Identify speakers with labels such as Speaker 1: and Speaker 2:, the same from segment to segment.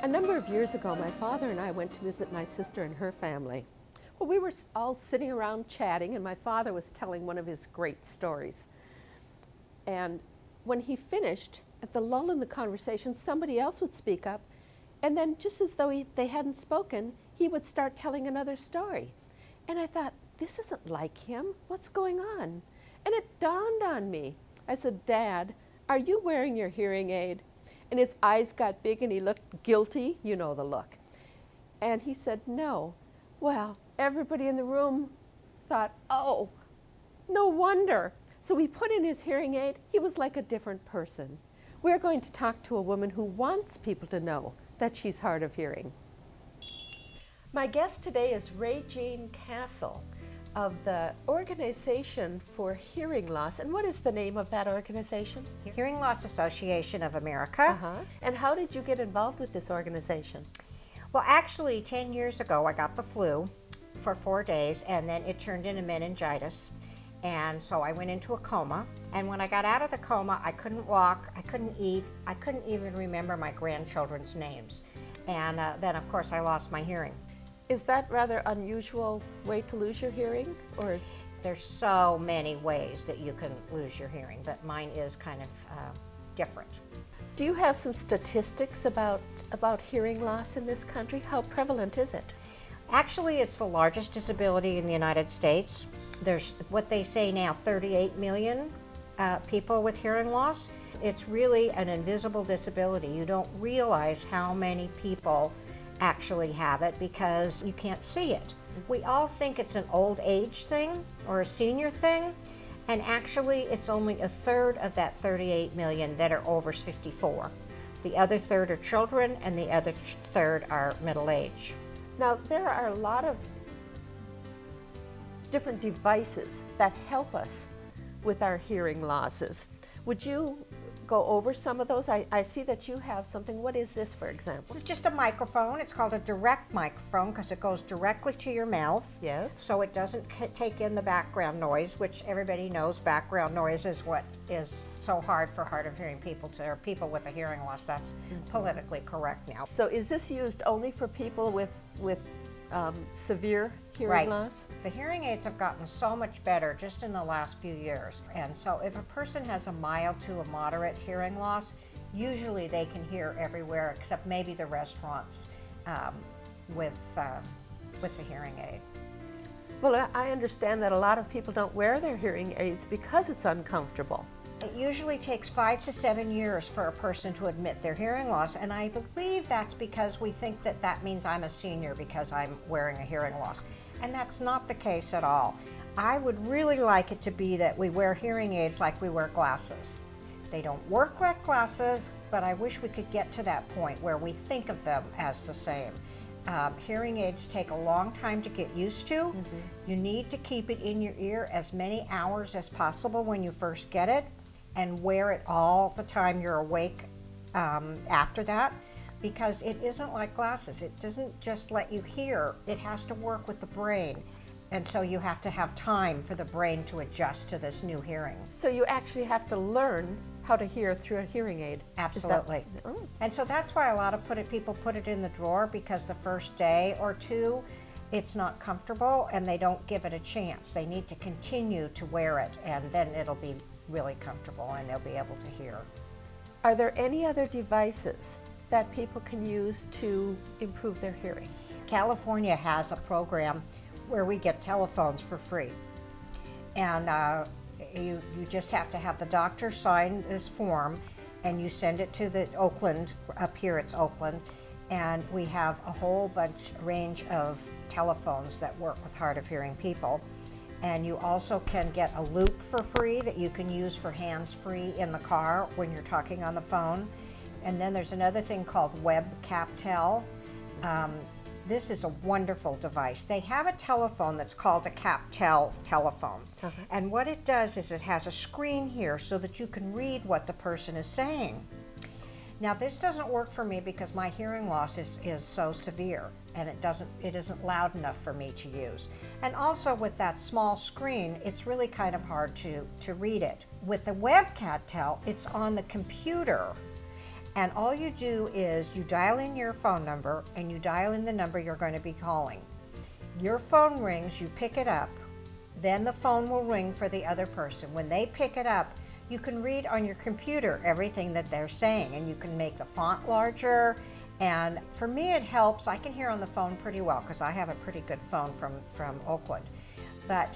Speaker 1: A number of years ago, my father and I went to visit my sister and her family. Well, we were all sitting around chatting, and my father was telling one of his great stories. And when he finished, at the lull in the conversation, somebody else would speak up, and then just as though they hadn't spoken, he would start telling another story. And I thought, this isn't like him. What's going on? And it dawned on me. I said, Dad, are you wearing your hearing aid? And his eyes got big and he looked guilty. You know the look. And he said, no. Well, everybody in the room thought, oh, no wonder. So we put in his hearing aid. He was like a different person. We're going to talk to a woman who wants people to know that she's hard of hearing. My guest today is Ray Jane Castle of the Organization for Hearing Loss. And what is the name of that organization?
Speaker 2: Hearing Loss Association of America.
Speaker 1: And how did you get involved with this organization?
Speaker 2: Well, actually, 10 years ago, I got the flu for 4 days, and then it turned into meningitis. And so I went into a coma. And when I got out of the coma, I couldn't walk, I couldn't eat, I couldn't even remember my grandchildren's names. And then, of course, I lost my hearing.
Speaker 1: Is that rather unusual way to lose your hearing? Or
Speaker 2: there's so many ways that you can lose your hearing, but mine is kind of different.
Speaker 1: Do you have some statistics about hearing loss in this country? How prevalent is it?
Speaker 2: Actually, it's the largest disability in the United States. There's what they say now, 38 million people with hearing loss. It's really an invisible disability. You don't realize how many people actually have it because you can't see it. We all think it's an old age thing or a senior thing, and actually it's only a third of that 38 million that are over 54. The other third are children, and the other third are middle age.
Speaker 1: Now, there are a lot of different devices that help us with our hearing losses. Would you go over some of those? I see that you have something. What is this, for example?
Speaker 2: This is just a microphone. It's called a direct microphone because it goes directly to your mouth.
Speaker 1: Yes.
Speaker 2: So it doesn't take in the background noise, which everybody knows background noise is what is so hard for hard of hearing people or people with a hearing loss. That's politically correct now.
Speaker 1: So is this used only for people with severe hearing loss?
Speaker 2: The hearing aids have gotten so much better just in the last few years. And so if a person has a mild to a moderate hearing loss, usually they can hear everywhere except maybe the restaurants with the hearing aid.
Speaker 1: Well, I understand that a lot of people don't wear their hearing aids because it's uncomfortable.
Speaker 2: It usually takes 5 to 7 years for a person to admit their hearing loss, and I believe that's because we think that that means I'm a senior because I'm wearing a hearing loss. And that's not the case at all. I would really like it to be that we wear hearing aids like we wear glasses. They don't work like glasses, but I wish we could get to that point where we think of them as the same. Hearing aids take a long time to get used to. You need to keep it in your ear as many hours as possible when you first get it, and wear it all the time you're awake after that, because it isn't like glasses. It doesn't just let you hear, it has to work with the brain. And so you have to have time for the brain to adjust to this new hearing.
Speaker 1: So you actually have to learn how to hear through a hearing aid.
Speaker 2: Absolutely. And so that's why a lot of people put it in the drawer, because the first day or two it's not comfortable and they don't give it a chance. They need to continue to wear it, and then it'll be really comfortable and they'll be able to hear.
Speaker 1: Are there any other devices that people can use to improve their hearing?
Speaker 2: California has a program where we get telephones for free. And you just have to have the doctor sign this form, and you send it to the Oakland, up here it's Oakland, and we have a whole range of telephones that work with hard of hearing people. And you also can get a loop for free that you can use for hands-free in the car when you're talking on the phone. And then there's another thing called WebCaptel. This is a wonderful device. They have a telephone that's called a CapTel telephone. And what it does is it has a screen here so that you can read what the person is saying. Now, this doesn't work for me because my hearing loss is so severe, and it isn't loud enough for me to use. And also with that small screen, it's really kind of hard to read it. With the WebCaptel, it's on the computer, And all you do is you dial in your phone number and you dial in the number you're going to be calling. Your phone rings, you pick it up, then the phone will ring for the other person. When they pick it up, you can read on your computer everything that they're saying, and you can make the font larger. And for me, it helps. I can hear on the phone pretty well because I have a pretty good phone from Oakland. But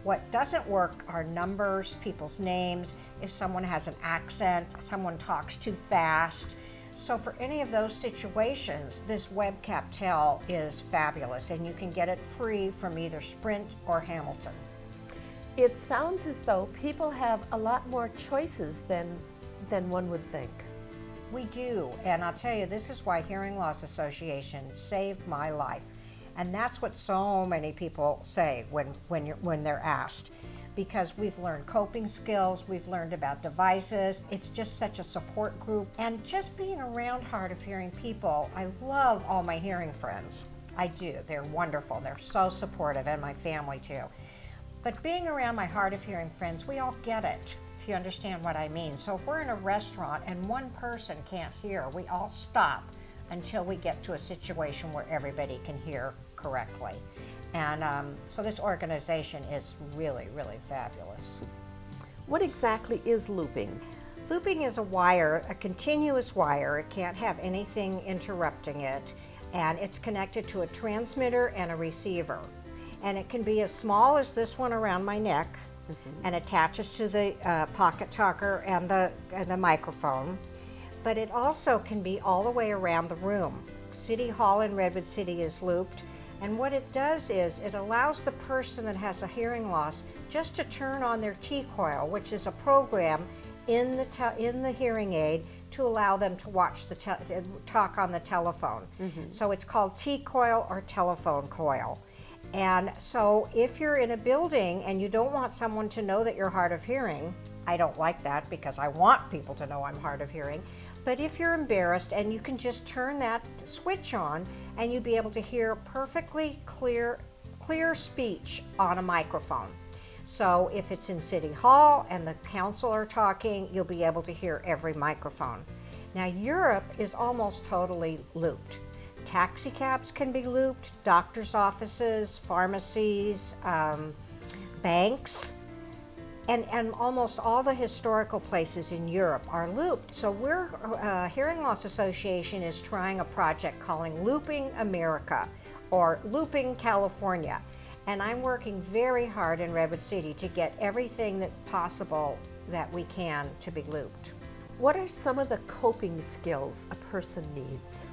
Speaker 2: what doesn't work are numbers, people's names, if someone has an accent, someone talks too fast. So for any of those situations, this web CapTel is fabulous, and you can get it free from either Sprint or Hamilton.
Speaker 1: It sounds as though people have a lot more choices than one would think.
Speaker 2: We do, and I'll tell you, this is why Hearing Loss Association saved my life. And that's what so many people say when they're asked. Because we've learned coping skills, we've learned about devices. It's just such a support group. And just being around hard of hearing people, I love all my hearing friends. I do, they're wonderful. They're so supportive, and my family too. But being around my hard of hearing friends, we all get it, if you understand what I mean. So if we're in a restaurant and one person can't hear, we all stop until we get to a situation where everybody can hear correctly. And so this organization is really, really fabulous.
Speaker 1: What exactly is looping?
Speaker 2: Looping is a wire, a continuous wire. It can't have anything interrupting it. And it's connected to a transmitter and a receiver. And it can be as small as this one around my neck, and attaches to the pocket talker and the microphone. But it also can be all the way around the room. City Hall in Redwood City is looped. And what it does is it allows the person that has a hearing loss just to turn on their T-coil, which is a program in the hearing aid to allow them to watch talk on the telephone. So it's called T-coil or telephone coil. And so if you're in a building and you don't want someone to know that you're hard of hearing, I don't like that because I want people to know I'm hard of hearing, but if you're embarrassed, and you can just turn that switch on and you'll be able to hear perfectly clear speech on a microphone. So if it's in City Hall and the council are talking, you'll be able to hear every microphone. Now Europe is almost totally looped. Taxi cabs can be looped, doctor's offices, pharmacies, banks, and almost all the historical places in Europe are looped. So Hearing Loss Association is trying a project calling Looping America or Looping California. And I'm working very hard in Redwood City to get everything that's possible that we can to be looped.
Speaker 1: What are some of the coping skills a person needs?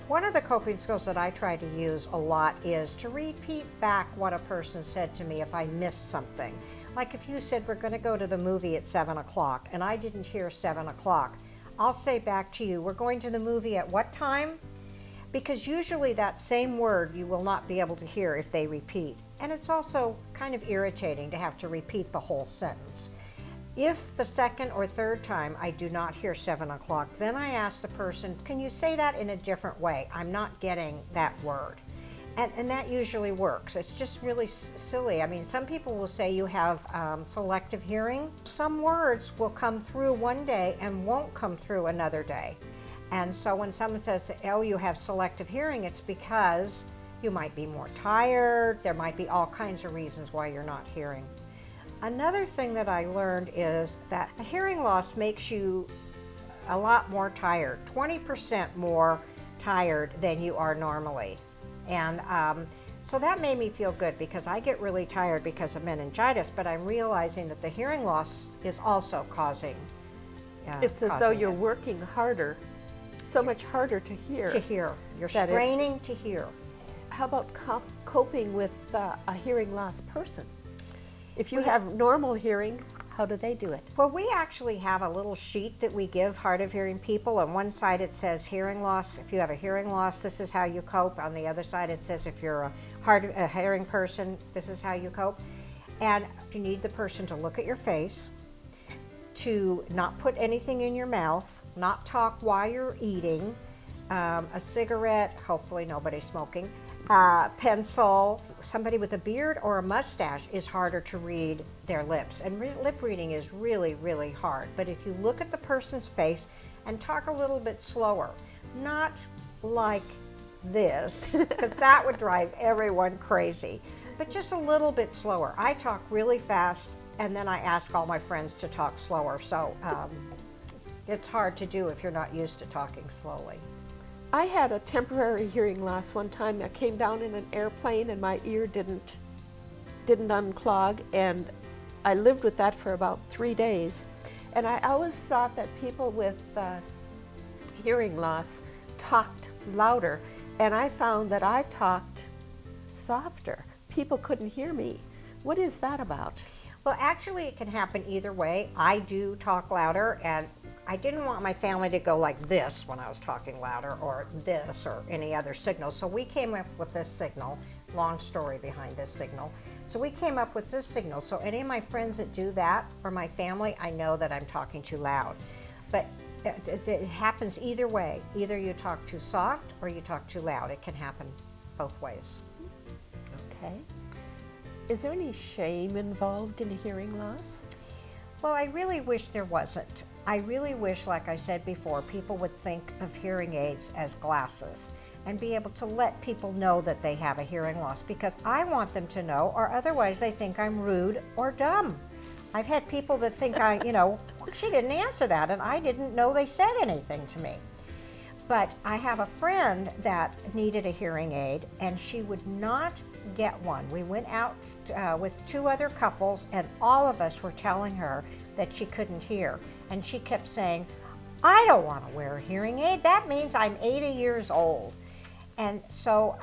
Speaker 2: One of the coping skills that I try to use a lot is to repeat back what a person said to me if I missed something. Like if you said we're going to go to the movie at 7 o'clock and I didn't hear 7 o'clock, I'll say back to you, we're going to the movie at what time? Because usually that same word you will not be able to hear if they repeat. And it's also kind of irritating to have to repeat the whole sentence. If the second or third time I do not hear 7 o'clock, then I ask the person, can you say that in a different way? I'm not getting that word. And that usually works. It's just really silly. I mean, some people will say you have selective hearing. Some words will come through one day and won't come through another day. And so when someone says, oh, you have selective hearing, it's because you might be more tired. There might be all kinds of reasons why you're not hearing. Another thing that I learned is that a hearing loss makes you a lot more tired, 20% more tired than you are normally. And so that made me feel good because I get really tired because of meningitis, but I'm realizing that the hearing loss is also causing
Speaker 1: it's as though you're working harder, so much harder to hear.
Speaker 2: You're straining to hear.
Speaker 1: How about coping with a hearing loss person? If you have normal hearing, how do they do it?
Speaker 2: Well, we actually have a little sheet that we give hard of hearing people. On one side it says hearing loss. If you have a hearing loss, this is how you cope. On the other side it says if you're a hearing person, this is how you cope. And you need the person to look at your face, to not put anything in your mouth, not talk while you're eating, a cigarette, hopefully nobody's smoking, pencil. Somebody with a beard or a mustache is harder to read their lips, and lip reading is really, really hard. But if you look at the person's face and talk a little bit slower. Not like this, because that would drive everyone crazy, but just a little bit slower. I talk really fast, and then I ask all my friends to talk slower, so it's hard to do if you're not used to talking slowly.
Speaker 1: I had a temporary hearing loss one time. I came down in an airplane and my ear didn't unclog, and I lived with that for about 3 days. And I always thought that people with hearing loss talked louder, and I found that I talked softer. People couldn't hear me. What is that about?
Speaker 2: Well, actually, it can happen either way. I do talk louder, and I didn't want my family to go like this when I was talking louder, or this, or any other signal. So we came up with this signal. Long story behind this signal. So we came up with this signal. So any of my friends that do that, or my family, I know that I'm talking too loud. But it happens either way. Either you talk too soft or you talk too loud. It can happen both ways.
Speaker 1: Okay. Is there any shame involved in hearing loss?
Speaker 2: Well, I really wish there wasn't. I really wish, like I said before, people would think of hearing aids as glasses and be able to let people know that they have a hearing loss, because I want them to know, or otherwise they think I'm rude or dumb. I've had people that think she didn't answer that, and I didn't know they said anything to me. But I have a friend that needed a hearing aid, and she would not get one. We went out with 2 other couples, and all of us were telling her that she couldn't hear. And she kept saying, I don't want to wear a hearing aid. That means I'm 80 years old. And so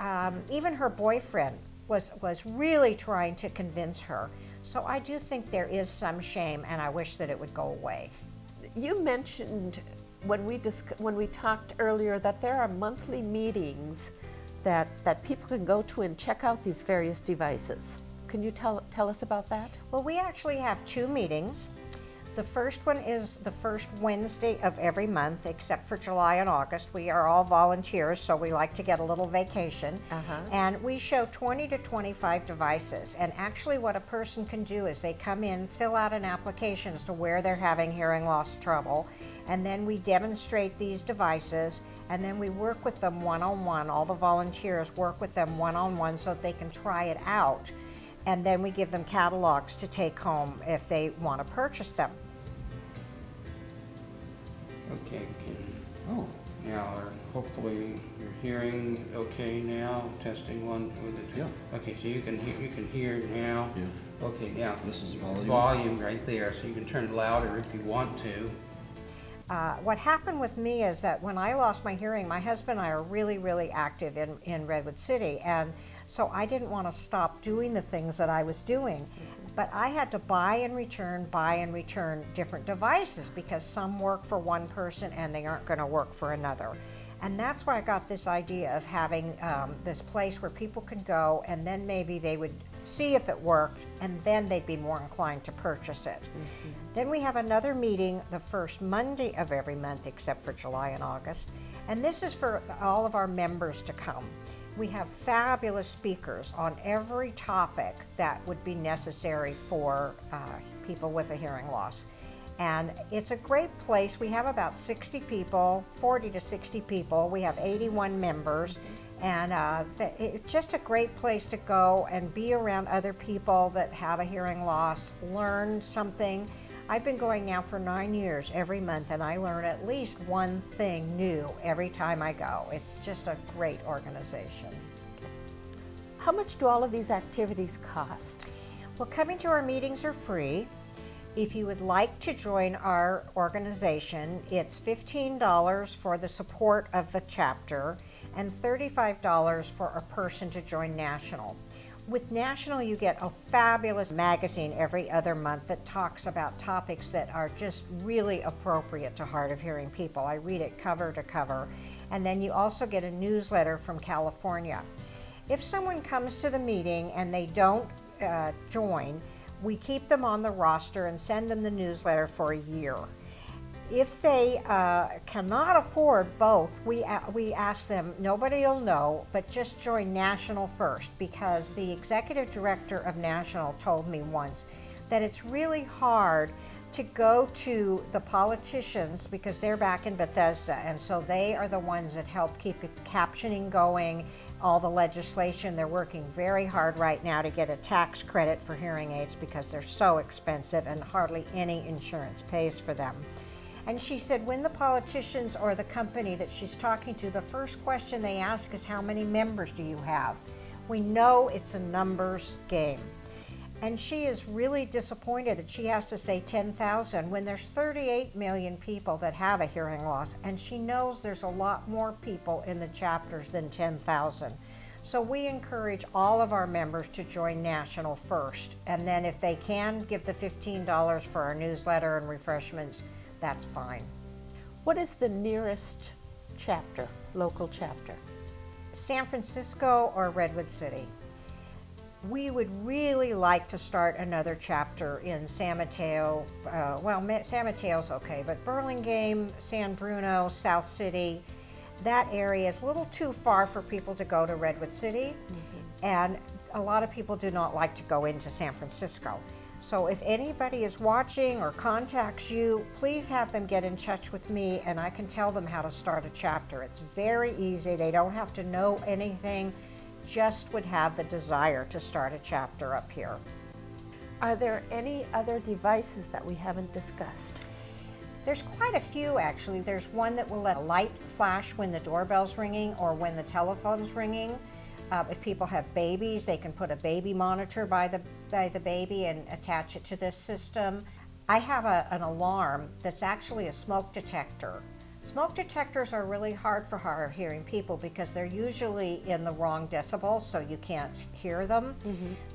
Speaker 2: even her boyfriend was really trying to convince her. So I do think there is some shame, and I wish that it would go away.
Speaker 1: You mentioned when we talked earlier that there are monthly meetings that people can go to and check out these various devices. Can you tell us about that?
Speaker 2: Well, we actually have 2 meetings. The first one is the first Wednesday of every month, except for July and August. We are all volunteers, so we like to get a little vacation. And we show 20 to 25 devices. And actually what a person can do is they come in, fill out an application as to where they're having hearing loss trouble, and then we demonstrate these devices, and then we work with them one-on-one. All the volunteers work with them one-on-one so that they can try it out. And then we give them catalogs to take home if they want to purchase them.
Speaker 3: Okay, now hopefully you're hearing okay now. Testing 1 with it.
Speaker 4: Yeah.
Speaker 3: Okay, so you can hear now.
Speaker 4: Yeah.
Speaker 3: Okay, now
Speaker 4: This is volume.
Speaker 3: Volume right there, so you can turn it louder if you want to.
Speaker 2: What happened with me is that when I lost my hearing, my husband and I are really, really active in Redwood City, and so I didn't want to stop doing the things that I was doing. But I had to buy and return different devices, because some work for one person and they aren't going to work for another. And that's why I got this idea of having this place where people can go, and then maybe they would see if it worked, and then they'd be more inclined to purchase it. Then we have another meeting the first Monday of every month, except for July and August. And this is for all of our members to come. We have fabulous speakers on every topic that would be necessary for people with a hearing loss. And it's a great place. We have about 60 people, 40 to 60 people. We have 81 members. And it's just a great place to go and be around other people that have a hearing loss, learn something. I've been going now for 9 years every month, and I learn at least one thing new every time I go. It's just a great organization.
Speaker 1: How much do all of these activities cost?
Speaker 2: Well, coming to our meetings are free. If you would like to join our organization, it's $15 for the support of the chapter and $35 for a person to join National. With National, you get a fabulous magazine every other month that talks about topics that are just really appropriate to hard of hearing people. I read it cover to cover. And then you also get a newsletter from California. If someone comes to the meeting and they don't join, we keep them on the roster and send them the newsletter for a year. If they cannot afford both, we ask them, nobody will know, but just join National first, because the executive director of National told me once that it's really hard to go to the politicians because they're back in Bethesda, and so they are the ones that help keep captioning going, all the legislation. They're working very hard right now to get a tax credit for hearing aids because they're so expensive and hardly any insurance pays for them. And she said when the politicians or the company that she's talking to, the first question they ask is, how many members do you have? We know it's a numbers game. And she is really disappointed that she has to say 10,000 when there's 38 million people that have a hearing loss, and she knows there's a lot more people in the chapters than 10,000. So we encourage all of our members to join National first, and then if they can, give the $15 for our newsletter and refreshments, that's fine.
Speaker 1: What is the nearest chapter, local chapter?
Speaker 2: San Francisco or Redwood City. We would really like to start another chapter in San Mateo. San Mateo's okay, but Burlingame, San Bruno, South City, that area is a little too far for people to go to Redwood City, and a lot of people do not like to go into San Francisco. So if anybody is watching or contacts you, please have them get in touch with me and I can tell them how to start a chapter. It's very easy. They don't have to know anything, just would have the desire to start a chapter up here.
Speaker 1: Are there any other devices that we haven't discussed?
Speaker 2: There's quite a few actually. There's one that will let a light flash when the doorbell's ringing or when the telephone's ringing. If people have babies, they can put a baby monitor by the baby and attach it to this system. I have an alarm that's actually a smoke detector. Smoke detectors are really hard for hard of hearing people because they're usually in the wrong decibels, so you can't hear them.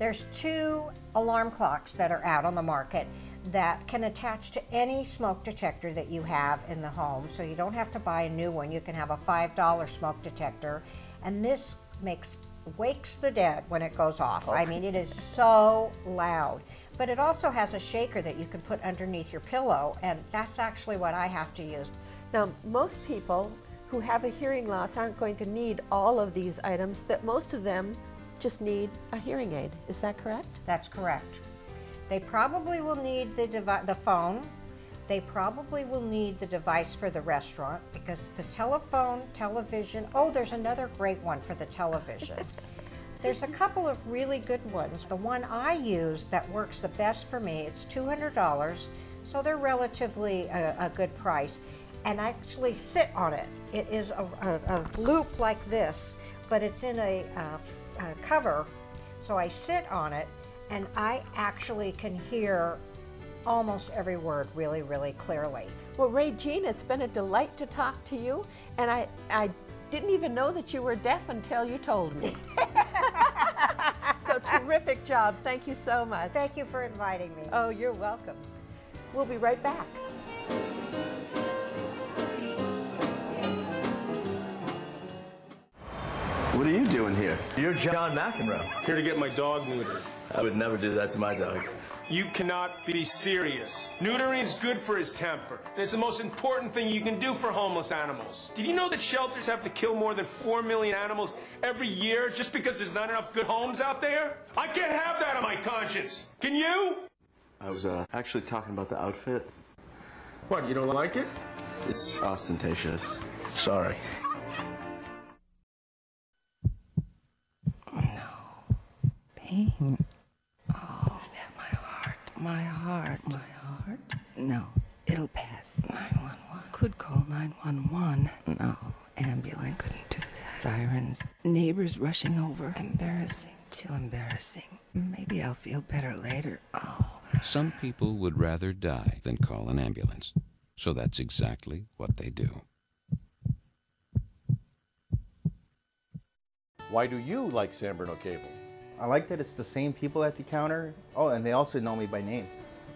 Speaker 2: There's 2 alarm clocks that are out on the market that can attach to any smoke detector that you have in the home, so you don't have to buy a new one. You can have a $5 smoke detector, and this wakes the dead when it goes off. I mean, it is so loud. But it also has a shaker that you can put underneath your pillow, and that's actually what I have to use.
Speaker 1: Now, most people who have a hearing loss aren't going to need all of these items, that most of them just need a hearing aid. Is that correct?
Speaker 2: That's correct. They probably will need the phone. They probably will need the device for the restaurant because the telephone, television, oh, there's another great one for the television. There's a couple of really good ones. The one I use that works the best for me, it's $200, so they're relatively a good price. And I actually sit on it. It is a loop like this, but it's in a cover, so I sit on it and I actually can hear almost every word really, really clearly.
Speaker 1: Well, Regine, it's been a delight to talk to you, and I didn't even know that you were deaf until you told me. So terrific job. Thank you so much.
Speaker 2: Thank you for inviting me.
Speaker 1: Oh, you're welcome. We'll be right back.
Speaker 4: What are you doing here?
Speaker 5: You're John McEnroe.
Speaker 6: Here to get my dog neutered.
Speaker 4: I would never do that to my dog.
Speaker 6: You cannot be serious. Neutering is good for his temper. And it's the most important thing you can do for homeless animals. Did you know that shelters have to kill more than 4 million animals every year just because there's not enough good homes out there? I can't have that on my conscience. Can you?
Speaker 4: I was actually talking about the outfit.
Speaker 6: What, you don't like it?
Speaker 4: It's ostentatious.
Speaker 6: Sorry.
Speaker 7: Pain. Oh, is that my heart? My heart. My heart? No, it'll pass. 911. Could call 911. No, ambulance. Couldn't do that. Sirens. Neighbors rushing over. Embarrassing. Too embarrassing. Maybe I'll feel better later. Oh.
Speaker 8: Some people would rather die than call an ambulance. So that's exactly what they do.
Speaker 5: Why do you like San Bruno Cable?
Speaker 9: I like that it's the same people at the counter. Oh, and they also know me by name.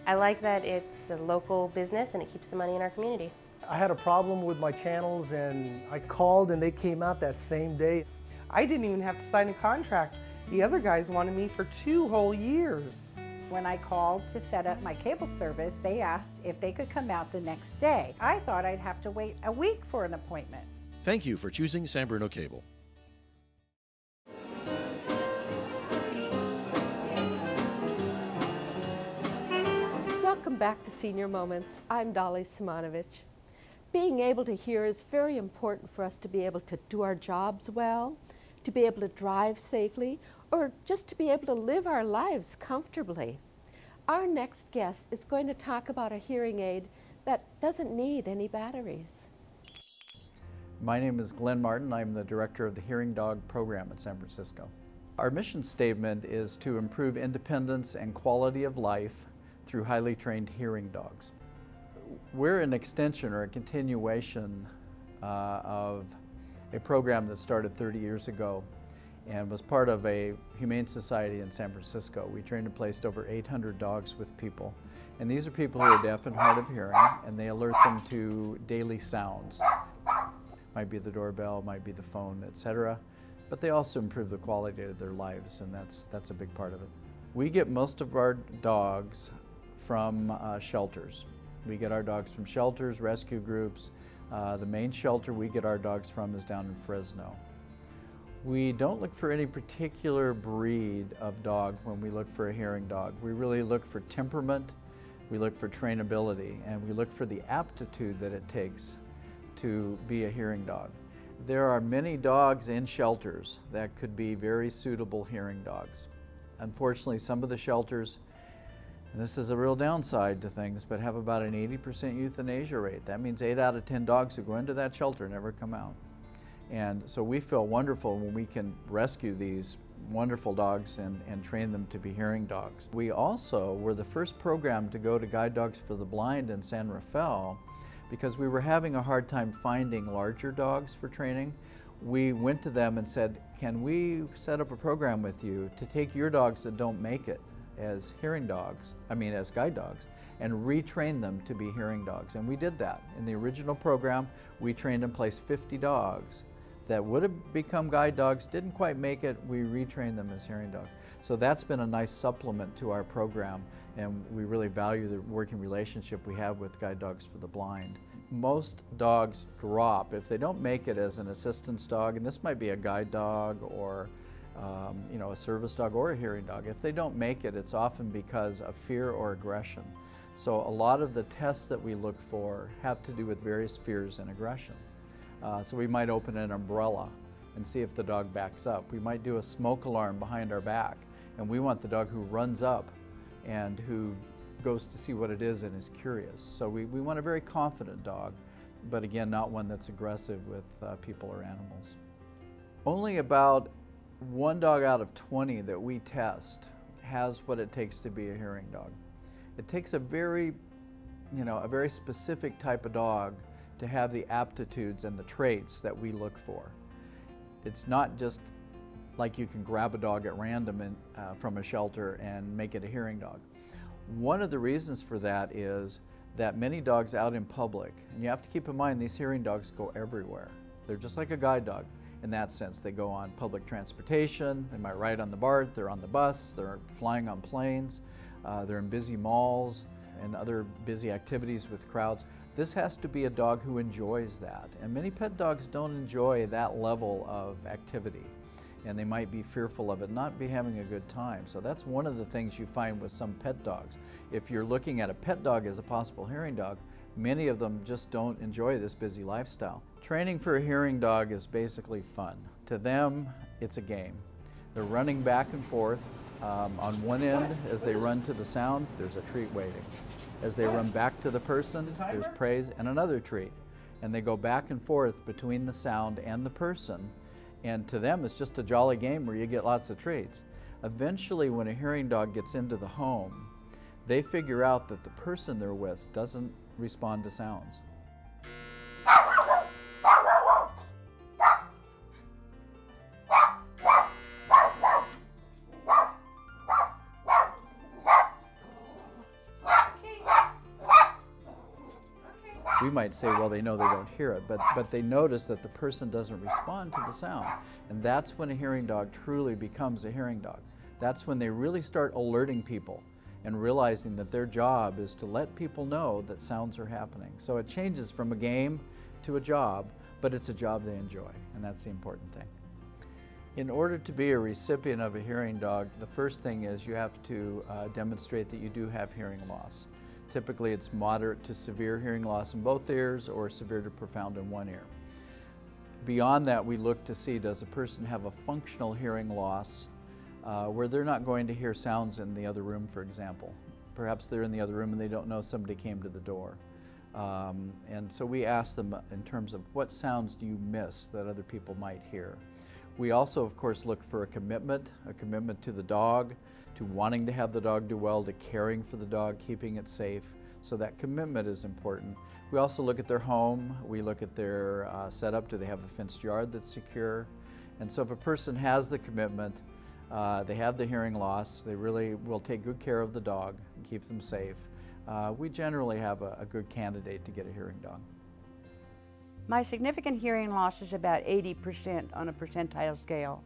Speaker 10: I like that it's a local business and it keeps the money in our community.
Speaker 11: I had a problem with my channels and I called and they came out that same day.
Speaker 12: I didn't even have to sign a contract. The other guys wanted me for 2 whole years.
Speaker 13: When I called to set up my cable service, they asked if they could come out the next day. I thought I'd have to wait a week for an appointment.
Speaker 5: Thank you for choosing San Bruno Cable.
Speaker 1: Welcome back to Senior Moments. I'm Dolly Simonovich. Being able to hear is very important for us to be able to do our jobs well, to be able to drive safely, or just to be able to live our lives comfortably. Our next guest is going to talk about a hearing aid that doesn't need any batteries.
Speaker 14: My name is Glenn Martin. I'm the director of the Hearing Dog program at San Francisco. Our mission statement is to improve independence and quality of life through highly trained hearing dogs. We're an extension or a continuation of a program that started 30 years ago and was part of a humane society in San Francisco. We trained and placed over 800 dogs with people. And these are people who are deaf and hard of hearing, and they alert them to daily sounds. Might be the doorbell, might be the phone, etc. But they also improve the quality of their lives, and that's a big part of it. We get most of our dogs from shelters. We get our dogs from shelters, rescue groups. The main shelter we get our dogs from is down in Fresno. We don't look for any particular breed of dog when we look for a hearing dog. We really look for temperament, we look for trainability, and we look for the aptitude that it takes to be a hearing dog. There are many dogs in shelters that could be very suitable hearing dogs. Unfortunately, some of the shelters, and this is a real downside to things, but have about an 80% euthanasia rate. That means 8 out of 10 dogs who go into that shelter never come out. And so we feel wonderful when we can rescue these wonderful dogs and train them to be hearing dogs. We also were the first program to go to Guide Dogs for the Blind in San Rafael because we were having a hard time finding larger dogs for training. We went to them and said, can we set up a program with you to take your dogs that don't make it as hearing dogs, as guide dogs, and retrain them to be hearing dogs. And we did that. In the original program, we trained and placed 50 dogs that would have become guide dogs, didn't quite make it, we retrained them as hearing dogs. So that's been a nice supplement to our program, and we really value the working relationship we have with Guide Dogs for the Blind. Most dogs drop if they don't make it as an assistance dog, and this might be a guide dog or a service dog or a hearing dog. If they don't make it, it's often because of fear or aggression. So a lot of the tests that we look for have to do with various fears and aggression. So we might open an umbrella and see if the dog backs up. We might do a smoke alarm behind our back, and we want the dog who runs up and who goes to see what it is and is curious. So we want a very confident dog, but again, not one that's aggressive with people or animals. Only about 1 dog out of 20 that we test has what it takes to be a hearing dog. It takes a very specific type of dog to have the aptitudes and the traits that we look for. It's not just like you can grab a dog at random from a shelter and make it a hearing dog. One of the reasons for that is that many dogs out in public, and you have to keep in mind these hearing dogs go everywhere. They're just like a guide dog in that sense. They go on public transportation, they might ride on the BART, they're on the bus, they're flying on planes, they're in busy malls and other busy activities with crowds. This has to be a dog who enjoys that, and many pet dogs don't enjoy that level of activity, and they might be fearful of it, not be having a good time. So that's one of the things you find with some pet dogs. If you're looking at a pet dog as a possible hearing dog, many of them just don't enjoy this busy lifestyle. Training for a hearing dog is basically fun. To them, it's a game. They're running back and forth. On one end, as they run to the sound, there's a treat waiting. As they run back to the person, there's praise and another treat. And they go back and forth between the sound and the person. And to them, it's just a jolly game where you get lots of treats. Eventually, when a hearing dog gets into the home, they figure out that the person they're with doesn't respond to sounds. We might say, well, they know they don't hear it, but they notice that the person doesn't respond to the sound. And that's when a hearing dog truly becomes a hearing dog. That's when they really start alerting people and realizing that their job is to let people know that sounds are happening. So it changes from a game to a job, but it's a job they enjoy, and that's the important thing. In order to be a recipient of a hearing dog, the first thing is you have to demonstrate that you do have hearing loss. Typically it's moderate to severe hearing loss in both ears or severe to profound in one ear. Beyond that, we look to see, does a person have a functional hearing loss where they're not going to hear sounds in the other room, for example. Perhaps they're in the other room and they don't know somebody came to the door. And so we ask them in terms of what sounds do you miss that other people might hear. We also, of course, look for a commitment to the dog, to wanting to have the dog do well, to caring for the dog, keeping it safe. So that commitment is important. We also look at their home. We look at their setup. Do they have a fenced yard that's secure? And so if a person has the commitment, they have the hearing loss, they really will take good care of the dog and keep them safe, we generally have a good candidate to get a hearing dog.
Speaker 15: My significant hearing loss is about 80% on a percentile scale.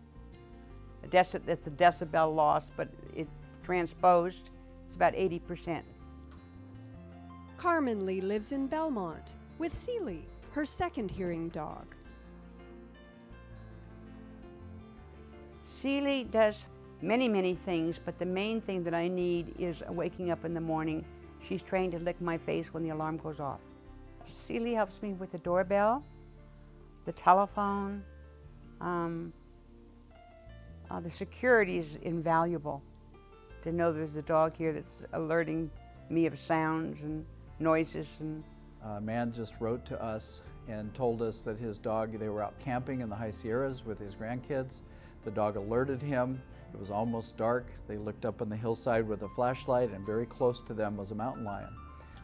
Speaker 15: That's a decibel loss, but it transposed, it's about 80%.
Speaker 16: Carmen Lee lives in Belmont with Seely, her second hearing dog.
Speaker 15: Seely does many things, but the main thing that I need is waking up in the morning. She's trained to lick my face when the alarm goes off. Seely helps me with the doorbell, the telephone. The security is invaluable. To know there's a dog here that's alerting me of sounds and noises. And
Speaker 14: a man just wrote to us and told us that his dog, they were out camping in the High Sierras with his grandkids. The dog alerted him. It was almost dark. They looked up on the hillside with a flashlight, and very close to them was a mountain lion.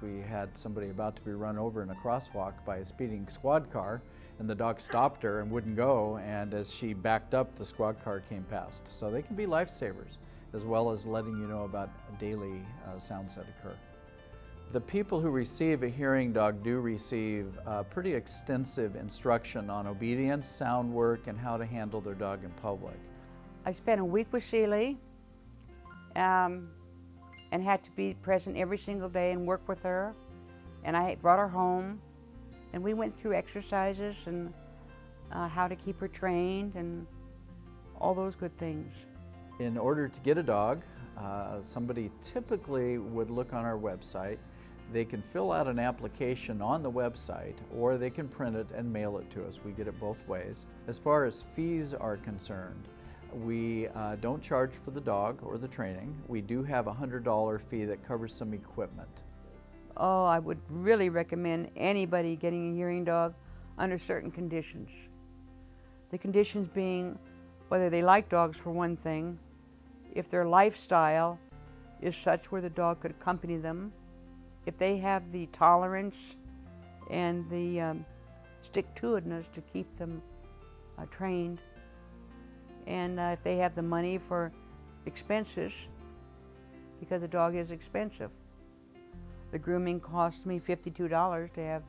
Speaker 14: We had somebody about to be run over in a crosswalk by a speeding squad car, and the dog stopped her and wouldn't go, and as she backed up, the squad car came past. So they can be lifesavers, as well as letting you know about daily sounds that occur. The people who receive a hearing dog do receive pretty extensive instruction on obedience, sound work, and how to handle their dog in public.
Speaker 15: I spent a week with Seely and had to be present every single day and work with her. And I brought her home, and we went through exercises and how to keep her trained and all those good things.
Speaker 14: In order to get a dog, somebody typically would look on our website. They can fill out an application on the website, or they can print it and mail it to us. We get it both ways. As far as fees are concerned, we don't charge for the dog or the training. We do have a $100 fee that covers some equipment.
Speaker 15: Oh, I would really recommend anybody getting a hearing dog under certain conditions. The conditions being whether they like dogs for one thing, if their lifestyle is such where the dog could accompany them, if they have the tolerance and the stick-to-itness to keep them trained, and if they have the money for expenses, because the dog is expensive. The grooming cost me $52 to have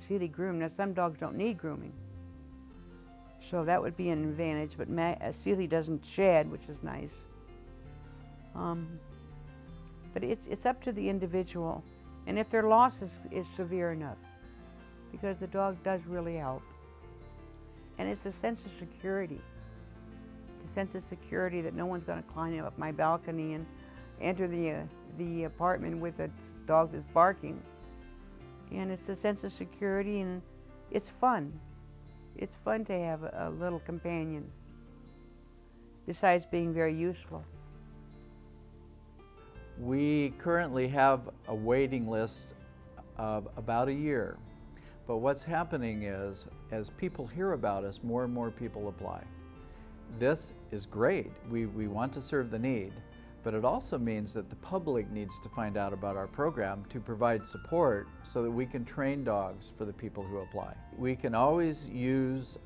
Speaker 15: Seely groomed. Now some dogs don't need grooming, so that would be an advantage, but Seely doesn't shed, which is nice. But it's up to the individual, and if their loss is severe enough, because the dog does really help. And it's a sense of security. It's a sense of security that no one's going to climb up my balcony and enter the apartment with a dog that's barking. And it's a sense of security, and it's fun. It's fun to have a little companion, besides being very useful.
Speaker 14: We currently have a waiting list of about a year. But what's happening is, as people hear about us, more and more people apply. This is great. We want to serve the need, but it also means that the public needs to find out about our program to provide support so that we can train dogs for the people who apply. We can always use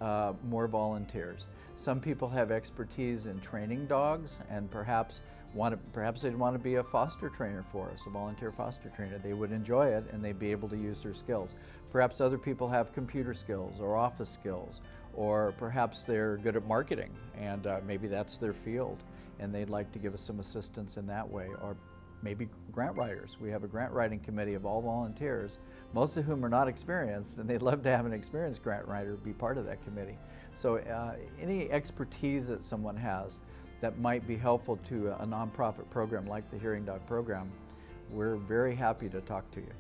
Speaker 14: more volunteers. Some people have expertise in training dogs, and perhaps they'd want to be a foster trainer for us, a volunteer foster trainer. They would enjoy it and they'd be able to use their skills. Perhaps other people have computer skills or office skills, or perhaps they're good at marketing and maybe that's their field and they'd like to give us some assistance in that way. Or maybe grant writers. We have a grant writing committee of all volunteers, most of whom are not experienced, and they'd love to have an experienced grant writer be part of that committee. So any expertise that someone has that might be helpful to a nonprofit program like the Hearing Dog program, we're very happy to talk to you.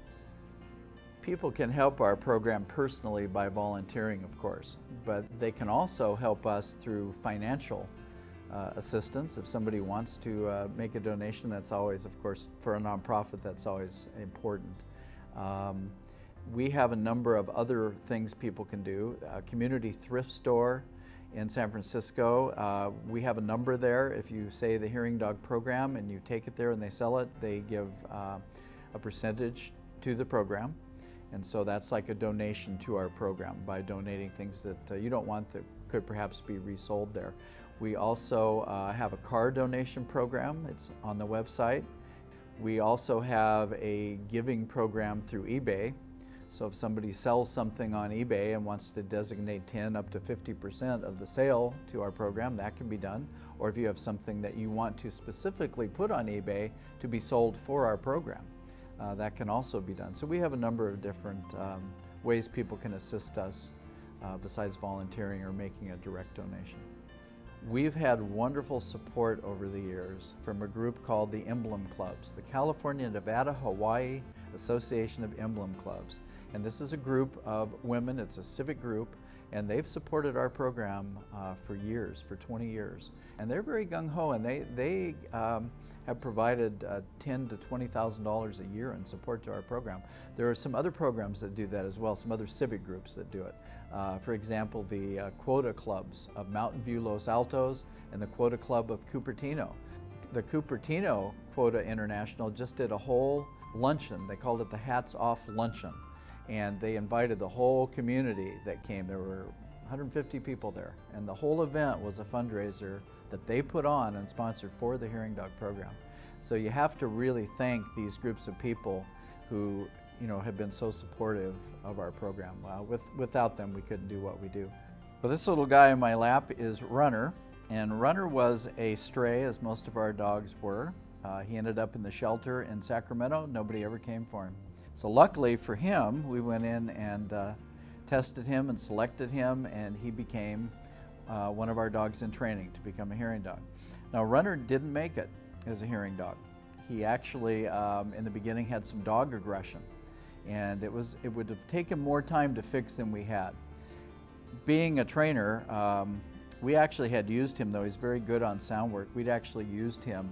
Speaker 14: People can help our program personally by volunteering, of course, but they can also help us through financial assistance. If somebody wants to make a donation, that's always, of course, for a nonprofit, that's always important. We have a number of other things people can do. A community thrift store in San Francisco. We have a number there. If you say the Hearing Dog program and you take it there and they sell it, they give a percentage to the program. And so that's like a donation to our program by donating things that you don't want that could perhaps be resold there. We also have a car donation program. It's on the website. We also have a giving program through eBay. So if somebody sells something on eBay and wants to designate 10 up to 50% of the sale to our program, that can be done. Or if you have something that you want to specifically put on eBay to be sold for our program, that can also be done. So we have a number of different ways people can assist us besides volunteering or making a direct donation. We've had wonderful support over the years from a group called the Emblem Clubs, the California, Nevada, Hawaii Association of Emblem Clubs. And this is a group of women, it's a civic group, and they've supported our program for years, for 20 years. And they're very gung-ho, and they have provided $10,000 to $20,000 a year in support to our program. There are some other programs that do that as well, some other civic groups that do it. For example, the Quota Clubs of Mountain View, Los Altos, and the Quota Club of Cupertino. The Cupertino Quota International just did a whole luncheon. They called it the Hats Off Luncheon. And they invited the whole community that came. There were 150 people there. And the whole event was a fundraiser that they put on and sponsored for the Hearing Dog program. So you have to really thank these groups of people who, you know, have been so supportive of our program. Without them, we couldn't do what we do. Well, this little guy in my lap is Runner. And Runner was a stray, as most of our dogs were. He ended up in the shelter in Sacramento. Nobody ever came for him. So luckily for him, we went in and tested him and selected him, and he became one of our dogs in training to become a hearing dog. Now, Runner didn't make it as a hearing dog. He actually, in the beginning, had some dog aggression, and it would have taken more time to fix than we had. Being a trainer, we actually had used him, though he's very good on sound work. We'd actually used him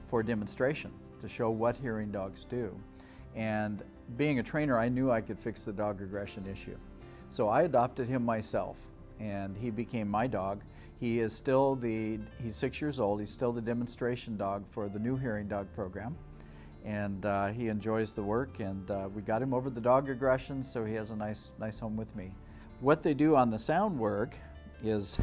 Speaker 14: for demonstration to show what hearing dogs do. And being a trainer, I knew I could fix the dog aggression issue. So I adopted him myself, and he became my dog. He is still he's 6 years old, he's still the demonstration dog for the new Hearing Dog program. And he enjoys the work, and we got him over the dog aggression, so he has a nice home with me. What they do on the sound work is,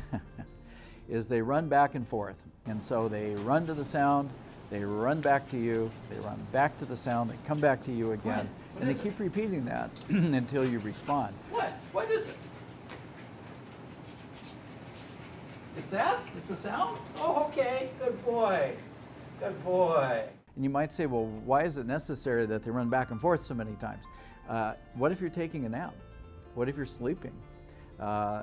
Speaker 14: is they run back and forth. And so they run to the sound, they run back to you, they run back to the sound, they come back to you again, and they keep repeating that until you respond.
Speaker 17: What? What is it? It's that? It's a sound? Oh, okay. Good boy. Good boy.
Speaker 14: And you might say, well, why is it necessary that they run back and forth so many times? What if you're taking a nap? What if you're sleeping?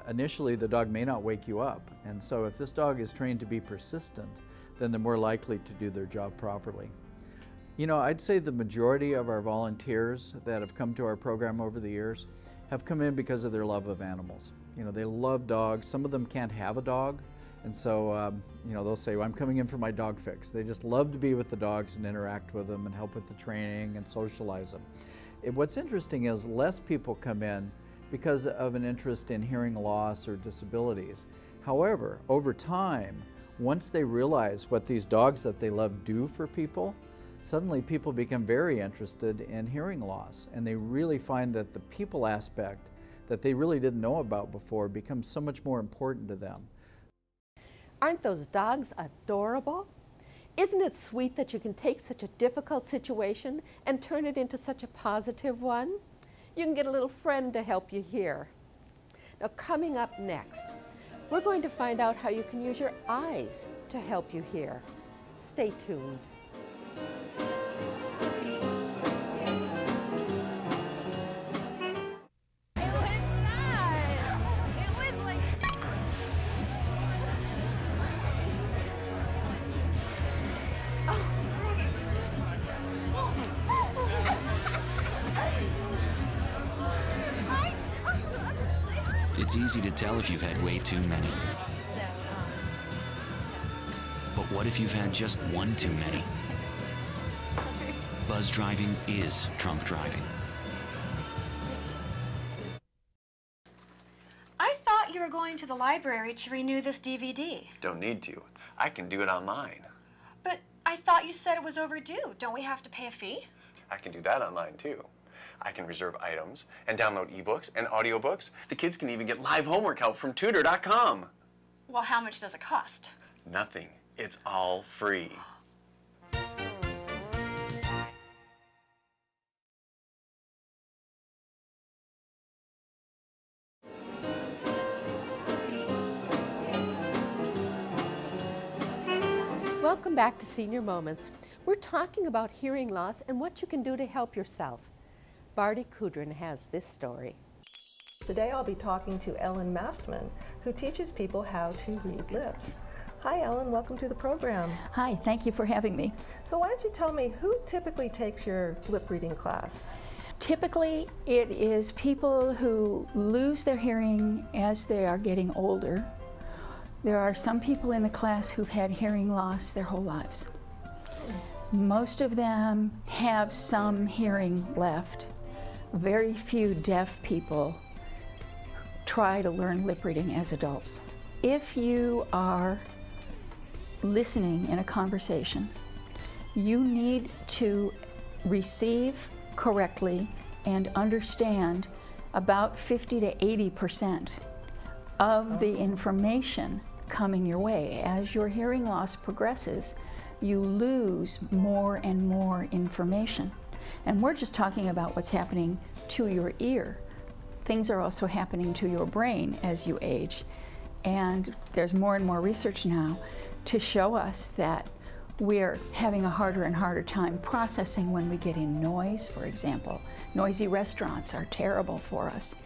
Speaker 14: Initially, the dog may not wake you up. And so if this dog is trained to be persistent, then they're more likely to do their job properly. You know, I'd say the majority of our volunteers that have come to our program over the years have come in because of their love of animals. You know, they love dogs. Some of them can't have a dog, and so, you know, they'll say, well, I'm coming in for my dog fix. They just love to be with the dogs and interact with them and help with the training and socialize them. What's interesting is less people come in because of an interest in hearing loss or disabilities. However, over time, once they realize what these dogs that they love do for people, suddenly people become very interested in hearing loss, and they really find that the people aspect that they really didn't know about before becomes so much more important to them.
Speaker 1: Aren't those dogs adorable? Isn't it sweet that you can take such a difficult situation and turn it into such a positive one? You can get a little friend to help you hear. Now, coming up next, we're going to find out how you can use your eyes to help you hear. Stay tuned.
Speaker 18: It's easy to tell if you've had way too many. But what if you've had just one too many? Buzz driving is drunk driving.
Speaker 19: I thought you were going to the library to renew this DVD.
Speaker 4: Don't need to. I can do it online.
Speaker 19: But I thought you said it was overdue. Don't we have to pay a fee?
Speaker 4: I can do that online too. I can reserve items and download ebooks and audiobooks. The kids can even get live homework help from tutor.com.
Speaker 19: Well, how much does it cost?
Speaker 4: Nothing. It's all free.
Speaker 1: Welcome back to Senior Moments. We're talking about hearing loss and what you can do to help yourself. Barty Kudrin has this story.
Speaker 20: Today I'll be talking to Ellen Mastman, who teaches people how to read lips. Hi Ellen, welcome to the program.
Speaker 21: Hi, thank you for having me.
Speaker 20: So why don't you tell me who typically takes your lip reading class?
Speaker 21: Typically it is people who lose their hearing as they are getting older. There are some people in the class who've had hearing loss their whole lives. Most of them have some hearing left. Very few deaf people try to learn lip reading as adults. If you are listening in a conversation, you need to receive correctly and understand about 50 to 80% of the information coming your way. As your hearing loss progresses, you lose more and more information. And we're just talking about what's happening to your ear. Things are also happening to your brain as you age. And there's more and more research now to show us that we're having a harder and harder time processing when we get in noise, for example. Noisy restaurants are terrible for us.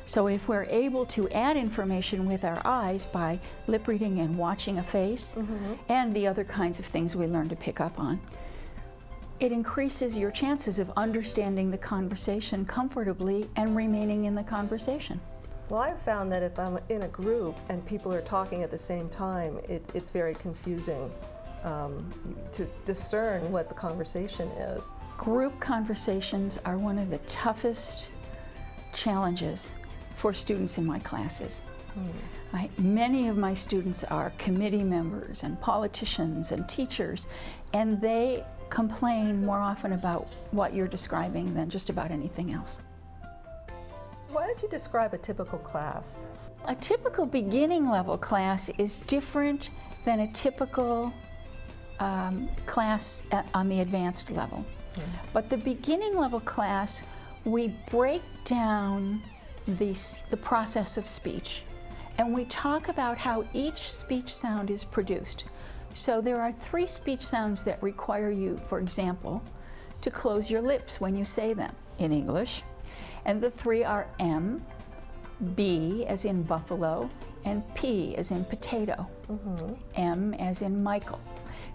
Speaker 21: So if we're able to add information with our eyes by lip reading and watching a face, and the other kinds of things we learn to pick up on, it increases your chances of understanding the conversation comfortably and remaining in the conversation.
Speaker 20: Well, I've found that if I'm in a group and people are talking at the same time, it's very confusing to discern what the conversation is.
Speaker 21: Group conversations are one of the toughest challenges for students in my classes. Many of my students are committee members and politicians and teachers, and they complain more often about what you're describing than just about anything else.
Speaker 20: Why don't you describe a typical class?
Speaker 21: A typical beginning level class is different than a typical class on the advanced level. But the beginning level class, we break down the process of speech, and we talk about how each speech sound is produced. So there are 3 speech sounds that require you, for example, to close your lips when you say them in English. And the 3 are M, B as in buffalo, and P as in potato, M as in Michael.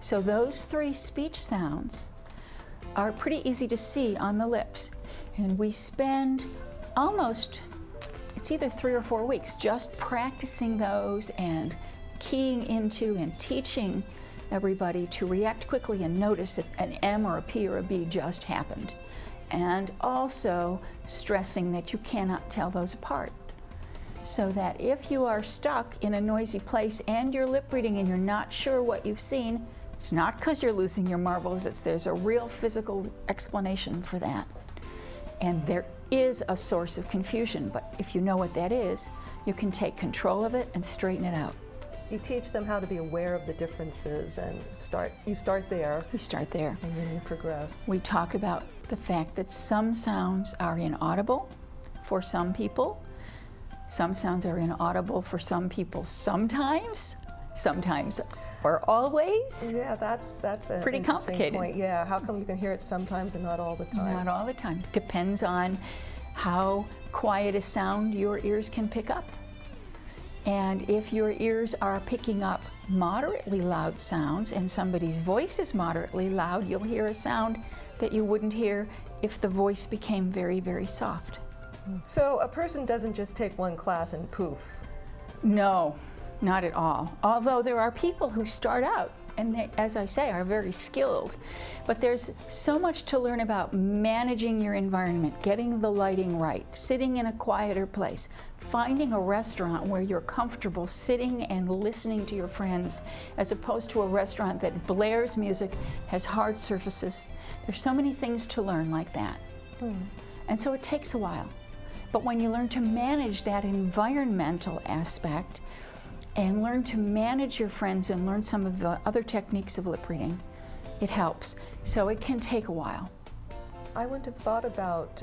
Speaker 21: So those 3 speech sounds are pretty easy to see on the lips. And we spend almost, it's either 3 or 4 weeks just practicing those and keying into and teaching everybody to react quickly and notice that an M or a P or a B just happened. And also stressing that you cannot tell those apart. So that if you are stuck in a noisy place and you're lip reading and you're not sure what you've seen, it's not because you're losing your marbles, there's a real physical explanation for that. And there is a source of confusion, but if you know what that is, you can take control of it and straighten it out.
Speaker 20: You teach them how to be aware of the differences and you start there.
Speaker 21: We start there.
Speaker 20: And then you progress.
Speaker 21: We talk about the fact that some sounds are inaudible for some people. Some sounds are inaudible for some people sometimes or always.
Speaker 20: Yeah, that's a
Speaker 21: pretty complicated
Speaker 20: point. Yeah, how come you can hear it sometimes and not all the time?
Speaker 21: Not all the time. Depends on how quiet a sound your ears can pick up. And if your ears are picking up moderately loud sounds and somebody's voice is moderately loud, you'll hear a sound that you wouldn't hear if the voice became very, very soft.
Speaker 20: So a person doesn't just take one class and poof.
Speaker 21: No, not at all. Although there are people who start out and they, as I say, are very skilled. But there's so much to learn about managing your environment, getting the lighting right, sitting in a quieter place, finding a restaurant where you're comfortable sitting and listening to your friends, as opposed to a restaurant that blares music, has hard surfaces. There's so many things to learn like that. And so it takes a while. But when you learn to manage that environmental aspect, and learn to manage your friends and learn some of the other techniques of lip reading, it helps. So it can take a while.
Speaker 20: I wouldn't have thought about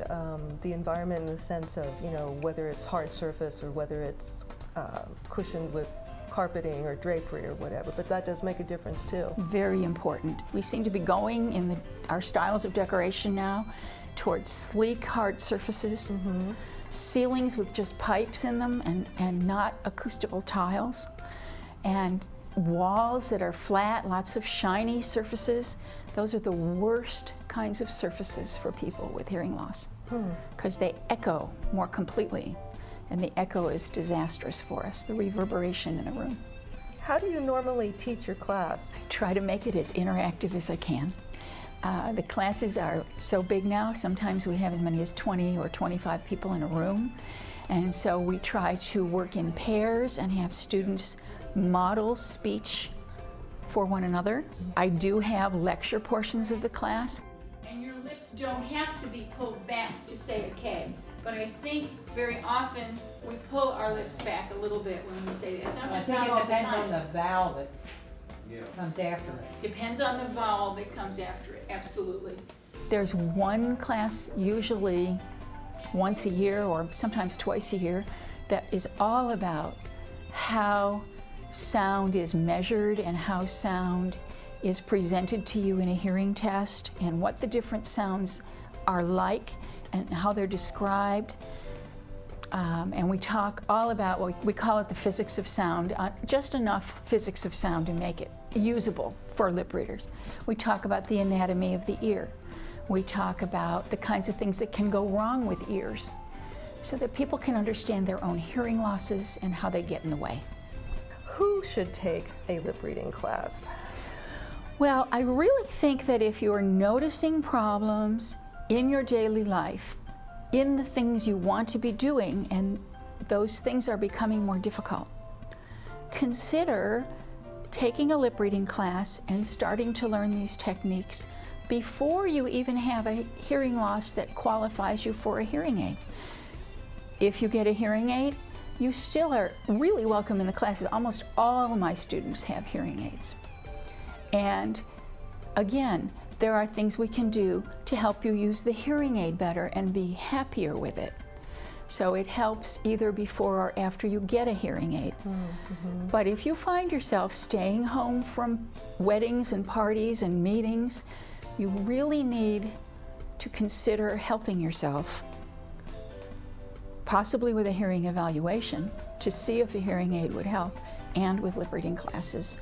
Speaker 20: the environment in the sense of, you know, whether it's hard surface or whether it's cushioned with carpeting or drapery or whatever, but that does make a difference too.
Speaker 21: Very important. We seem to be going in our styles of decoration now towards sleek, hard surfaces. Ceilings with just pipes in them and not acoustical tiles, and walls that are flat, lots of shiny surfaces. Those are the worst kinds of surfaces for people with hearing loss because they echo more completely, and the echo is disastrous for us, the reverberation in a room.
Speaker 20: How do you normally teach your class?
Speaker 21: I try to make it as interactive as I can. The classes are so big now, sometimes we have as many as 20 or 25 people in a room. And so we try to work in pairs and have students model speech for one another. I do have lecture portions of the class. And your lips don't have to be pulled back to say a K, but I think very often we pull our lips back a little bit when we say this.
Speaker 2: I think it depends on the vowel that comes after it.
Speaker 21: Depends on the vowel that comes after it, absolutely. There's one class, usually once a year or sometimes twice a year, that is all about how sound is measured and how sound is presented to you in a hearing test and what the different sounds are like and how they're described. And we talk all about, we call it the physics of sound, just enough physics of sound to make it usable for lip readers. We talk about the anatomy of the ear. We talk about the kinds of things that can go wrong with ears so that people can understand their own hearing losses and how they get in the way.
Speaker 20: Who should take a lip reading class?
Speaker 21: Well, I really think that if you're noticing problems in your daily life, in the things you want to be doing, and those things are becoming more difficult, consider taking a lip reading class and starting to learn these techniques before you even have a hearing loss that qualifies you for a hearing aid. If you get a hearing aid, you still are really welcome in the classes. Almost all of my students have hearing aids. And again, there are things we can do to help you use the hearing aid better and be happier with it. So it helps either before or after you get a hearing aid. But if you find yourself staying home from weddings and parties and meetings, you really need to consider helping yourself, possibly with a hearing evaluation, to see if a hearing aid would help, and with lip reading classes,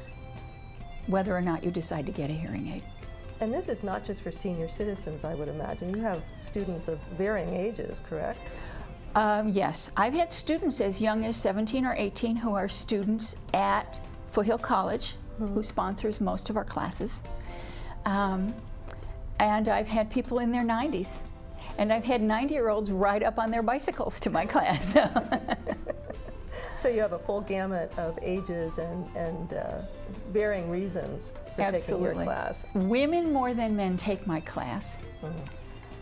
Speaker 21: whether or not you decide to get a hearing aid.
Speaker 20: And this is not just for senior citizens, I would imagine. You have students of varying ages, correct?
Speaker 21: Yes, I've had students as young as 17 or 18 who are students at Foothill College, who sponsors most of our classes. And I've had people in their 90s. And I've had 90-year-olds ride up on their bicycles to my class.
Speaker 20: So you have a full gamut of ages and varying reasons for taking your class.
Speaker 21: Women more than men take my class.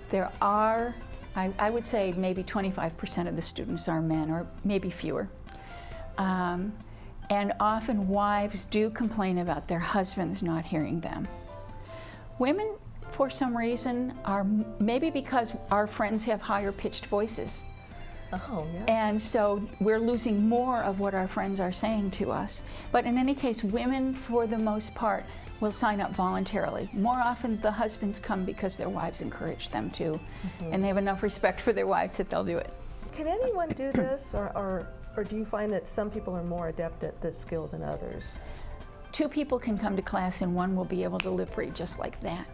Speaker 21: There are, I would say maybe 25% of the students are men, or maybe fewer. And often wives do complain about their husbands not hearing them. Women, for some reason, are maybe because our friends have higher pitched voices. And so we're losing more of what our friends are saying to us. But in any case, women, for the most part, will sign up voluntarily. More often, the husbands come because their wives encourage them to, and they have enough respect for their wives that they'll do it.
Speaker 20: Can anyone do this, or do you find that some people are more adept at this skill than others?
Speaker 21: Two people can come to class, and one will be able to lip read just like that.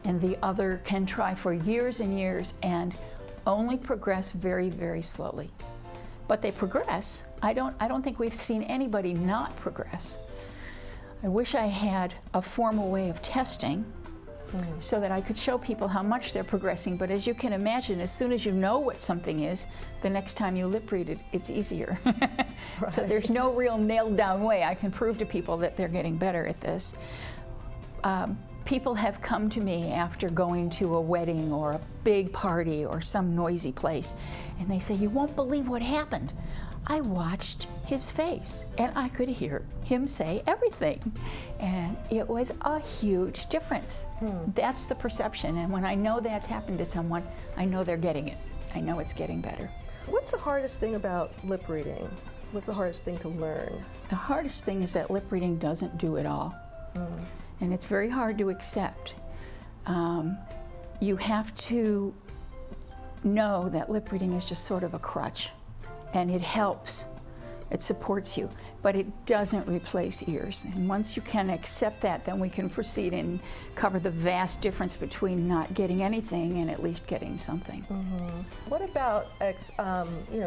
Speaker 21: And the other can try for years and years and only progress very, very slowly. But they progress. I don't think we've seen anybody not progress. I wish I had a formal way of testing so that I could show people how much they're progressing, but as you can imagine, as soon as you know what something is, the next time you lip read it, it's easier. Right. So there's no real nailed down way I can prove to people that they're getting better at this. People have come to me after going to a wedding or a big party or some noisy place, and they say, "You won't believe what happened. I watched his face and I could hear him say everything." And it was a huge difference. That's the perception, and when I know that's happened to someone, I know they're getting it. I know it's getting better.
Speaker 20: What's the hardest thing about lip reading? What's the hardest thing to learn?
Speaker 21: The hardest thing is that lip reading doesn't do it all. And it's very hard to accept. You have to know that lip reading is just sort of a crutch, and it helps, it supports you, but it doesn't replace ears. And once you can accept that, then we can proceed and cover the vast difference between not getting anything and at least getting something.
Speaker 20: What about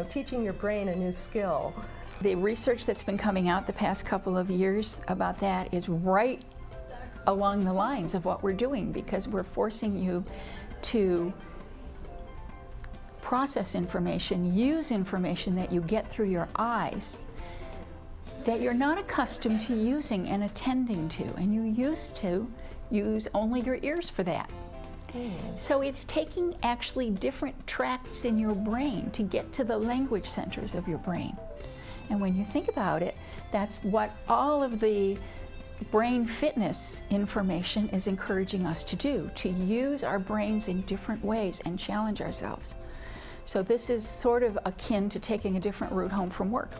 Speaker 20: teaching your brain a new skill?
Speaker 21: The research that's been coming out the past couple of years about that is right along the lines of what we're doing, because we're forcing you to process information, use information that you get through your eyes that you're not accustomed to using and attending to, and you used to use only your ears for that. So it's taking actually different tracts in your brain to get to the language centers of your brain. And when you think about it, that's what all of the brain fitness information is encouraging us to do, to use our brains in different ways and challenge ourselves. So this is sort of akin to taking a different route home from work.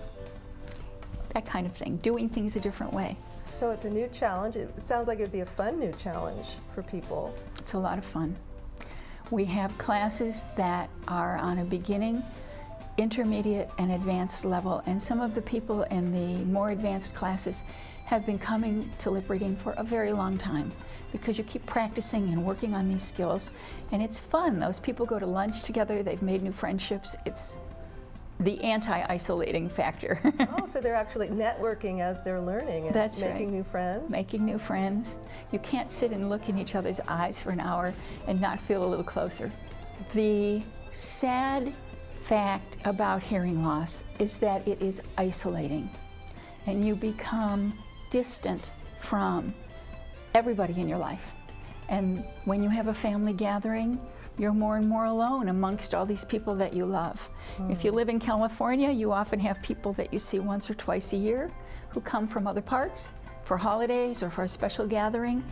Speaker 21: That kind of thing, doing things a different way.
Speaker 20: So it's a new challenge. It sounds like it'd be a fun new challenge for people.
Speaker 21: It's a lot of fun. We have classes that are on a beginning, intermediate, and advanced level, and some of the people in the more advanced classes have been coming to lip reading for a very long time, because you keep practicing and working on these skills, and it's fun. Those people go to lunch together, they've made new friendships. It's the anti-isolating factor.
Speaker 20: Oh, so they're actually networking as they're learning and
Speaker 21: That's
Speaker 20: making
Speaker 21: right.
Speaker 20: new friends?
Speaker 21: Making new friends. You can't sit and look in each other's eyes for an hour and not feel a little closer. The sad fact about hearing loss is that it is isolating, and you become distant from everybody in your life. And when you have a family gathering, you're more and more alone amongst all these people that you love. If you live in California, you often have people that you see once or twice a year who come from other parts for holidays or for a special gathering.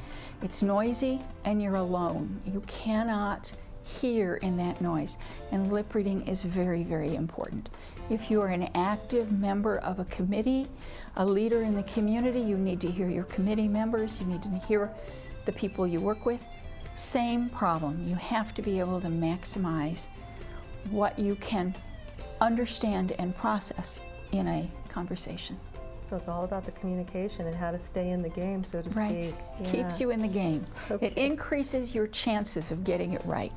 Speaker 21: It's noisy and you're alone. You cannot hear in that noise, and lip reading is very, very important. If you are an active member of a committee, a leader in the community, you need to hear your committee members, you need to hear the people you work with. Same problem. You have to be able to maximize what you can understand and process in a conversation.
Speaker 20: So it's all about the communication and how to stay in the game, so to
Speaker 21: Right.
Speaker 20: speak.
Speaker 21: It keeps you in the game.
Speaker 20: Okay.
Speaker 21: It increases your chances of getting it right.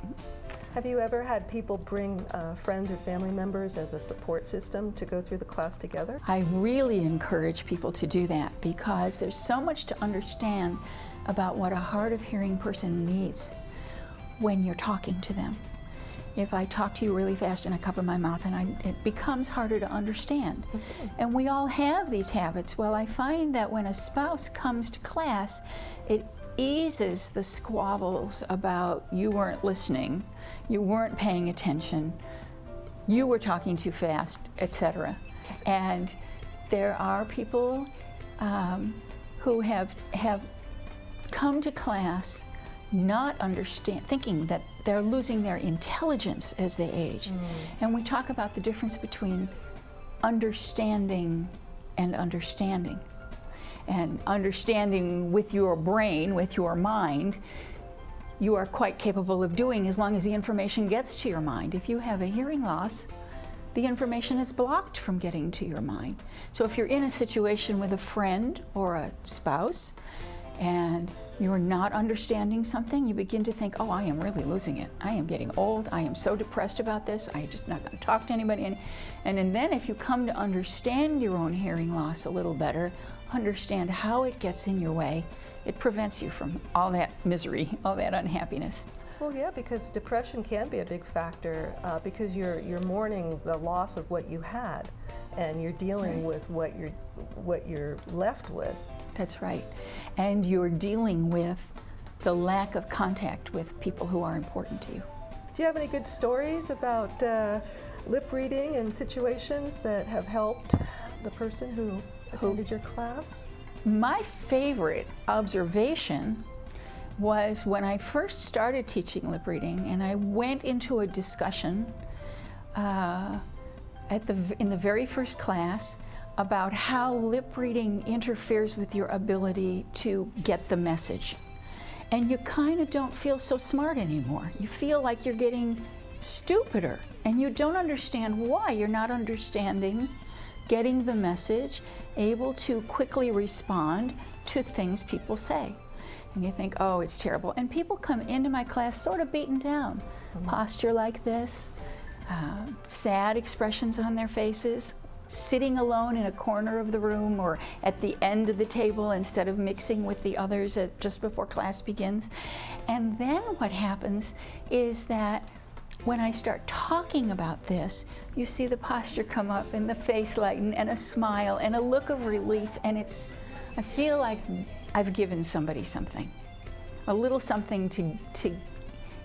Speaker 20: Have you ever had people bring friends or family members as a support system to go through the class together?
Speaker 21: I really encourage people to do that, because there's so much to understand about what a hard of hearing person needs when you're talking to them. If I talk to you really fast and I cover my mouth, and it becomes harder to understand. And we all have these habits. Well, I find that when a spouse comes to class, it eases the squabbles about you weren't listening, you weren't paying attention, you were talking too fast, etc. And there are people who have come to class not thinking that they're losing their intelligence as they age. And we talk about the difference between understanding and understanding. And understanding with your brain, with your mind, you are quite capable of doing as long as the information gets to your mind. If you have a hearing loss, the information is blocked from getting to your mind. So if you're in a situation with a friend or a spouse, and you're not understanding something, you begin to think, oh, I am really losing it. I am getting old. I am so depressed about this. I'm just not going to talk to anybody. And then if you come to understand your own hearing loss a little better, understand how it gets in your way, it prevents you from all that misery, all that unhappiness.
Speaker 20: Well, yeah, because depression can be a big factor because you're mourning the loss of what you had, and you're dealing with what you're left with.
Speaker 21: That's right. And you're dealing with the lack of contact with people who are important to you.
Speaker 20: Do you have any good stories about lip reading and situations that have helped the person who attended your class?
Speaker 21: My favorite observation was when I first started teaching lip reading, and I went into a discussion in the very first class about how lip reading interferes with your ability to get the message. And you kind of don't feel so smart anymore. You feel like you're getting stupider, and you don't understand why. You're not understanding, getting the message, able to quickly respond to things people say. And you think, oh, it's terrible. And people come into my class sort of beaten down. Posture like this, sad expressions on their faces, sitting alone in a corner of the room or at the end of the table instead of mixing with the others just before class begins. And then what happens is that when I start talking about this, you see the posture come up and the face lighten and a smile and a look of relief, and I feel like I've given somebody something, a little something to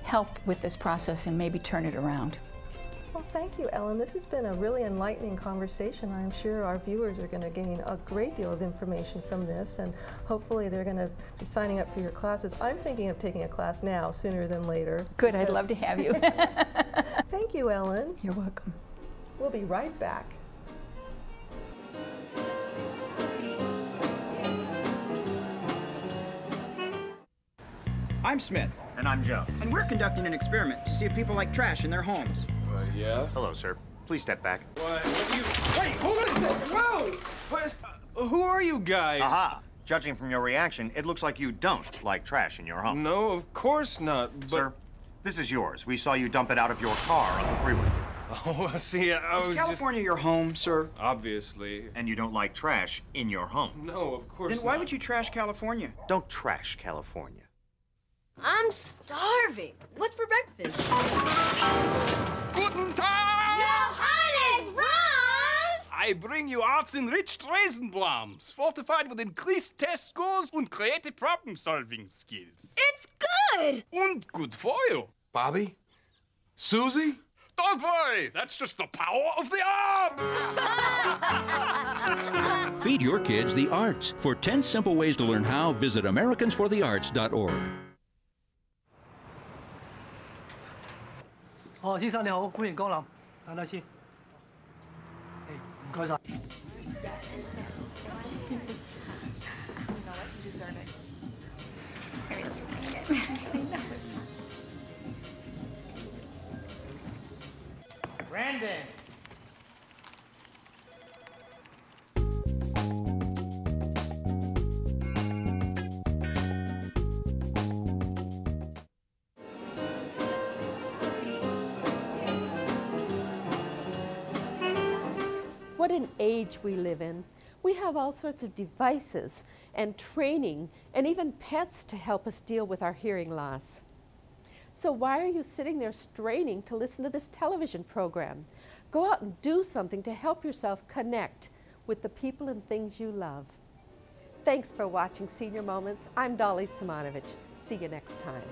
Speaker 21: help with this process and maybe turn it around.
Speaker 20: Well, thank you, Ellen. This has been a really enlightening conversation. I'm sure our viewers are going to gain a great deal of information from this, and hopefully they're going to be signing up for your classes. I'm thinking of taking a class now, sooner than later.
Speaker 21: Good, I'd love to have you.
Speaker 20: Thank you, Ellen.
Speaker 21: You're welcome.
Speaker 20: We'll be right back.
Speaker 3: I'm Smith.
Speaker 22: And I'm Joe.
Speaker 3: And we're conducting an experiment to see if people like trash in their homes.
Speaker 22: Yeah? Hello, sir. Please step back.
Speaker 3: What you... Wait, hold on a second. Whoa! What?
Speaker 22: Who are you guys? Aha! Judging from your reaction, it looks like you don't like trash in your home.
Speaker 6: No, of course not, but...
Speaker 22: Sir, this is yours. We saw you dump it out of your car on the freeway.
Speaker 6: Oh, see, I was
Speaker 3: Is California your home, sir?
Speaker 6: Obviously.
Speaker 22: And you don't like trash in your home.
Speaker 6: No, of course
Speaker 3: Then why would you trash California?
Speaker 22: Don't trash California.
Speaker 23: I'm starving. What's for breakfast?
Speaker 24: Guten Tag!
Speaker 23: Johannes, Franz!
Speaker 24: I bring you arts-enriched Raisinblams, fortified with increased test scores and creative problem-solving skills.
Speaker 23: It's good!
Speaker 24: And good for you.
Speaker 6: Bobby? Susie?
Speaker 24: Don't worry, that's just the power of the arts!
Speaker 25: Feed your kids the arts. For 10 simple ways to learn how, visit americansforthearts.org.
Speaker 11: 哦，先生你好，歡迎光臨，等等先。唔該晒。
Speaker 3: Brandon.
Speaker 1: What an age we live in. We have all sorts of devices and training and even pets to help us deal with our hearing loss. So why are you sitting there straining to listen to this television program? Go out and do something to help yourself connect with the people and things you love. Thanks for watching Senior Moments. I'm Dolly Simonovich. See you next time.